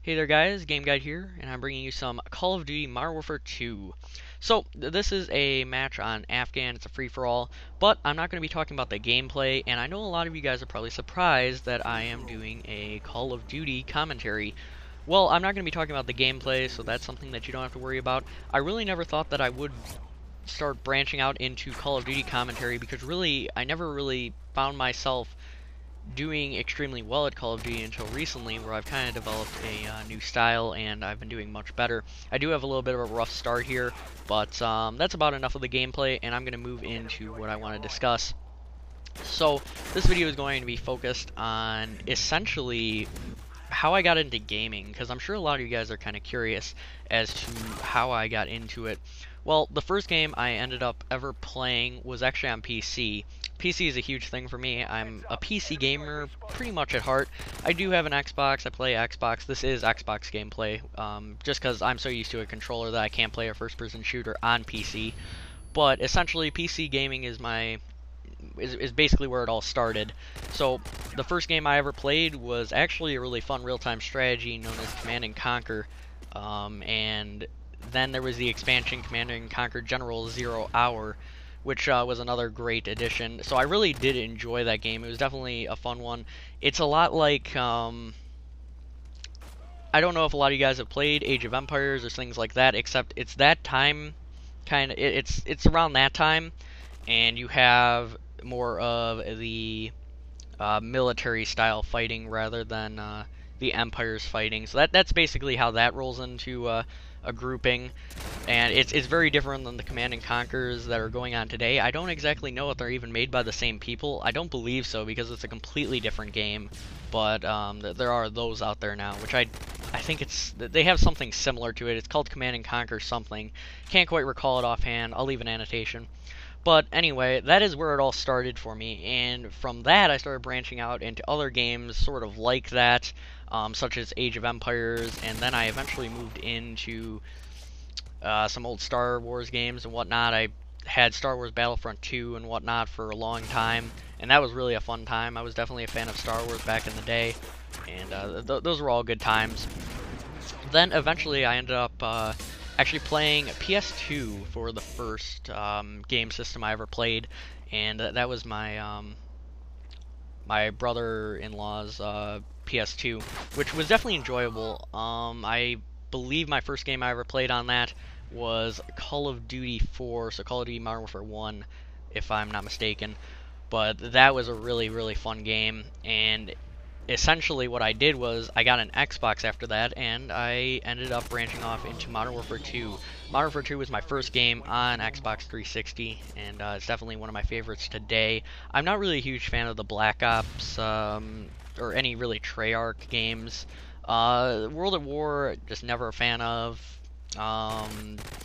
Hey there guys, Game Guide here, and I'm bringing you some Call of Duty Modern Warfare 2. So, this is a match on Afghan, it's a free-for-all, but I'm not going to be talking about the gameplay, and I know a lot of you guys are probably surprised that I am doing a Call of Duty commentary. Well, I'm not going to be talking about the gameplay, so that's something that you don't have to worry about. I really never thought that I would start branching out into Call of Duty commentary, because really, I never really found myself doing extremely well at Call of Duty until recently, where I've kind of developed a new style and I've been doing much better. I do have a little bit of a rough start here, but that's about enough of the gameplay, and I'm going to move into what I want to discuss. So, this video is going to be focused on essentially how I got into gaming, because I'm sure a lot of you guys are kind of curious as to how I got into it. Well, the first game I ended up ever playing was actually on PC. PC is a huge thing for me. I'm a PC gamer pretty much at heart. I do have an Xbox, I play Xbox. This is Xbox gameplay, just because I'm so used to a controller that I can't play a first-person shooter on PC. But essentially, PC gaming is basically where it all started. So, the first game I ever played was actually a really fun real-time strategy known as Command & Conquer, and then there was the expansion Command & Conquer General 0 Hour, which was another great addition. So I really did enjoy that game. It was definitely a fun one. It's a lot like, I don't know if a lot of you guys have played Age of Empires or things like that, except it's that time, it's around that time, and you have more of the military style fighting rather than the Empire's fighting. So that's basically how that rolls into a grouping, and it's very different than the Command & Conquers that are going on today. I don't exactly know if they're even made by the same people. I don't believe so, because it's a completely different game, but there are those out there now, which I think they have something similar to it. It's called Command & Conquer something. Can't quite recall it offhand. I'll leave an annotation. But anyway, that is where it all started for me, and from that I started branching out into other games sort of like that, such as Age of Empires, and then I eventually moved into some old Star Wars games and whatnot. I had Star Wars Battlefront 2 and whatnot for a long time, and that was really a fun time. I was definitely a fan of Star Wars back in the day, and those were all good times. Then eventually I ended up actually playing PS2 for the first game system I ever played, and that was my my brother-in-law's PS2, which was definitely enjoyable. I believe my first game I ever played on that was Call of Duty 4, so Call of Duty Modern Warfare 1, if I'm not mistaken. But that was a really, really fun game, and essentially what I did was I got an Xbox after that, and I ended up branching off into Modern Warfare 2. Modern Warfare 2 was my first game on Xbox 360, and it's definitely one of my favorites today. I'm not really a huge fan of the Black Ops, or any really Treyarch games. World at War, just never a fan of.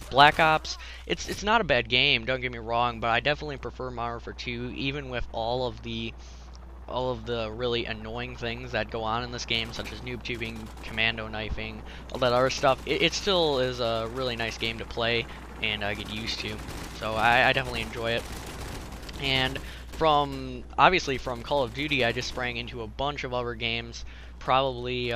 Black Ops, it's not a bad game, don't get me wrong, but I definitely prefer Modern Warfare 2, even with all of the really annoying things that go on in this game, such as noob tubing, commando knifing, all that other stuff. It still is a really nice game to play and get used to, so I definitely enjoy it. And obviously from Call of Duty, I just sprang into a bunch of other games. Probably,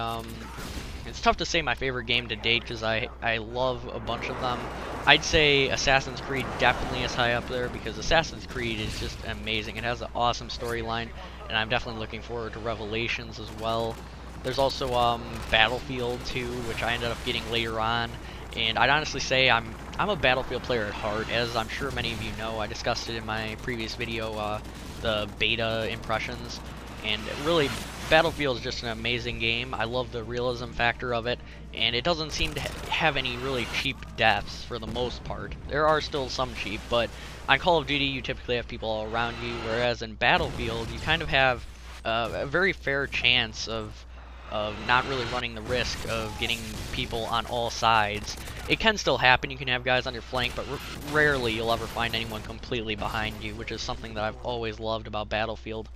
it's tough to say my favorite game to date, because I love a bunch of them. I'd say Assassin's Creed definitely is high up there, because Assassin's Creed is just amazing. It has an awesome storyline, and I'm definitely looking forward to Revelations as well. There's also Battlefield 2, which I ended up getting later on, and I'd honestly say I'm a Battlefield player at heart, as I'm sure many of you know. I discussed it in my previous video, the beta impressions, and really, Battlefield is just an amazing game. I love the realism factor of it, and it doesn't seem to have any really cheap deaths for the most part. There are still some cheap, but on Call of Duty you typically have people all around you, whereas in Battlefield you kind of have a very fair chance of not really running the risk of getting people on all sides. It can still happen, you can have guys on your flank, but rarely you'll ever find anyone completely behind you, which is something that I've always loved about Battlefield.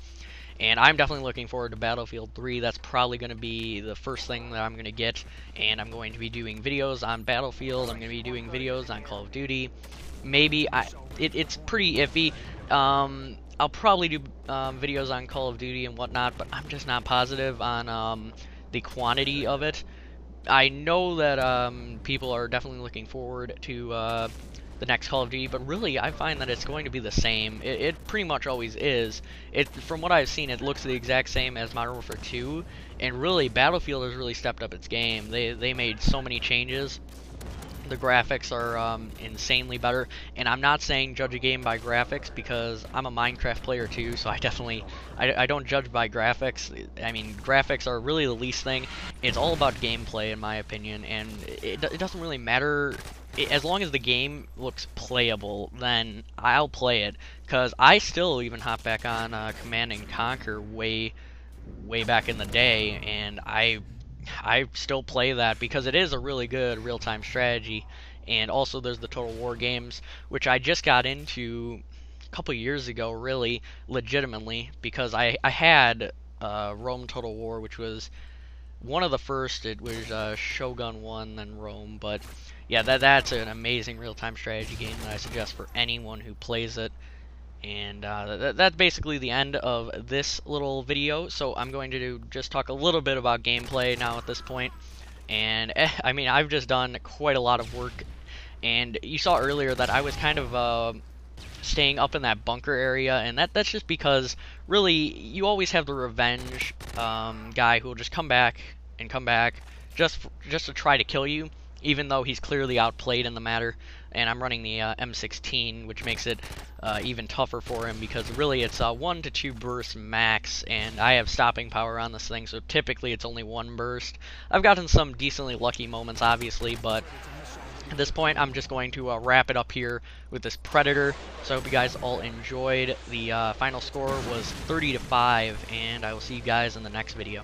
And I'm definitely looking forward to Battlefield 3. That's probably going to be the first thing that I'm going to get, and I'm going to be doing videos on Battlefield. I'm going to be doing videos on Call of Duty. Maybe it's pretty iffy. I'll probably do videos on Call of Duty and whatnot, but I'm just not positive on the quantity of it. I know that people are definitely looking forward to the next Call of Duty, but really I find that it's going to be the same. It pretty much always is. From what I've seen, it looks the exact same as Modern Warfare 2, and really Battlefield has really stepped up its game. They made so many changes. The graphics are insanely better, and I'm not saying judge a game by graphics because I'm a Minecraft player too, so I don't judge by graphics. I mean, graphics are really the least thing. It's all about gameplay in my opinion, and it doesn't really matter. As long as the game looks playable, then I'll play it, because I still even hop back on Command and Conquer way back in the day, and I still play that because it is a really good real-time strategy. And also there's the Total War games, which I just got into a couple years ago, really, legitimately, because I had Rome Total War, which was one of the first. It was Shogun 1, then Rome, but yeah, that's an amazing real-time strategy game that I suggest for anyone who plays it. And that's basically the end of this little video, so I'm going to just talk a little bit about gameplay now at this point. And I mean, I've just done quite a lot of work, and you saw earlier that I was kind of staying up in that bunker area, and that's just because really you always have the revenge guy who will just come back and come back just to try to kill you, even though he's clearly outplayed in the matter. And I'm running the M16, which makes it even tougher for him, because really it's 1 to 2 bursts max, and I have stopping power on this thing, so typically it's only 1 burst. I've gotten some decently lucky moments, obviously, but at this point I'm just going to wrap it up here with this Predator. So I hope you guys all enjoyed. The final score was 30-5, and I will see you guys in the next video.